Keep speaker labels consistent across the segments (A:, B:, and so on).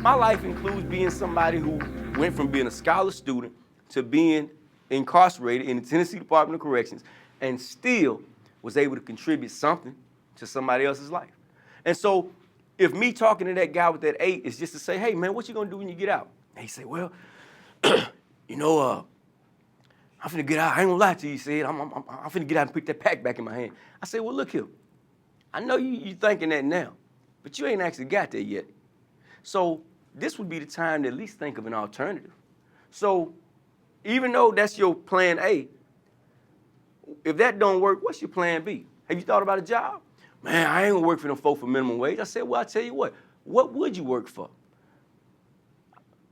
A: My life includes being somebody who went from being a scholar student to being incarcerated in the Tennessee Department of Corrections and still was able to contribute something to somebody else's life. And so if me talking to that guy with that 8 is just to say, hey man, what you gonna do when you get out? And he say, well, I'm finna get out. I ain't gonna lie to you, he said. I'm finna get out and put that pack back in my hand. I said, well, look here. I know you thinking that now, but you ain't actually got there yet. So this would be the time to at least think of an alternative. So even though that's your plan A, if that don't work, what's your plan B? Have you thought about a job? Man, I ain't gonna work for them folk for minimum wage. I said, well, I tell you what would you work for?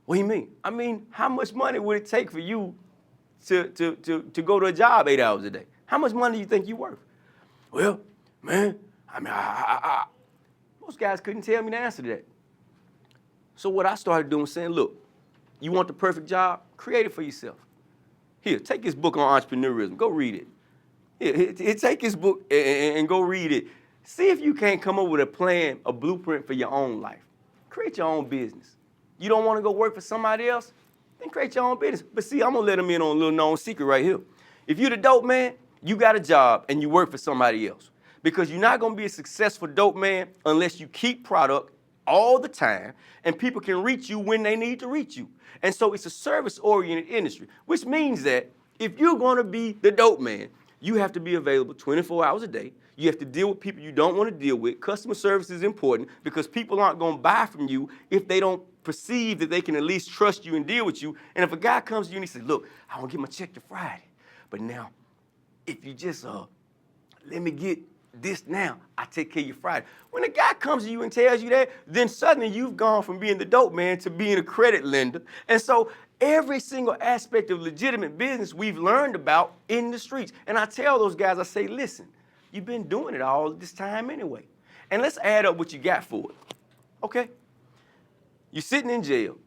A: What do you mean? I mean, how much money would it take for you to go to a job 8 hours a day? How much money do you think you worth? Well, man, I mean, most guys couldn't tell me the answer to that. So what I started doing was saying, look, you want the perfect job? Create it for yourself. Here, take this book on entrepreneurism. Go read it. Here, take this book and go read it. See if you can't come up with a plan, a blueprint for your own life. Create your own business. You don't want to go work for somebody else? Then create your own business. But see, I'm going to let them in on a little known secret right here. If you're the dope man, you got a job and you work for somebody else. Because you're not going to be a successful dope man unless you keep product all the time, and people can reach you when they need to reach you. And so it's a service-oriented industry, which means that if you're gonna be the dope man, you have to be available 24 hours a day. You have to deal with people you don't wanna deal with. Customer service is important because people aren't gonna buy from you if they don't perceive that they can at least trust you and deal with you. And if a guy comes to you and he says, look, I wanna get my check to Friday, but now, if you just let me get this now, I take care of you Friday. When a guy comes to you and tells you that, then suddenly you've gone from being the dope man to being a credit lender. And so every single aspect of legitimate business we've learned about in the streets. And I tell those guys, I say, listen, you've been doing it all this time anyway. And let's add up what you got for it, okay? You're sitting in jail.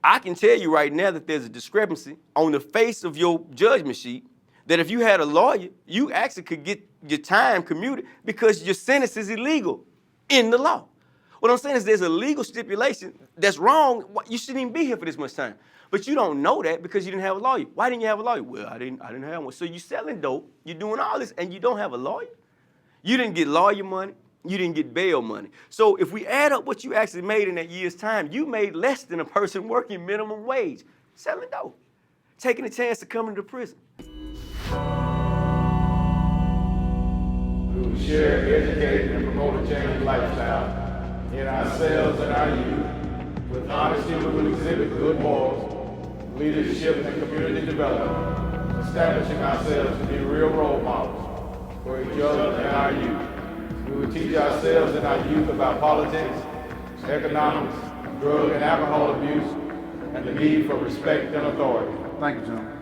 A: I can tell you right now that there's a discrepancy on the face of your judgment sheet that if you had a lawyer, you actually could get your time commuted because your sentence is illegal in the law. What I'm saying is there's a legal stipulation that's wrong. You shouldn't even be here for this much time. But you don't know that because you didn't have a lawyer. Why didn't you have a lawyer? Well, I didn't have one. So you're selling dope, you're doing all this, and you don't have a lawyer? You didn't get lawyer money, you didn't get bail money. So if we add up what you actually made in that year's time, you made less than a person working minimum wage, selling dope, taking a chance to come into prison.
B: We will share, educate, and promote a changed lifestyle in ourselves and our youth. With honesty, we will exhibit good morals, leadership, and community development, establishing ourselves to be real role models for each other and our youth. We will teach ourselves and our youth about politics, economics, drug and alcohol abuse, and the need for respect and authority.
C: Thank you, John.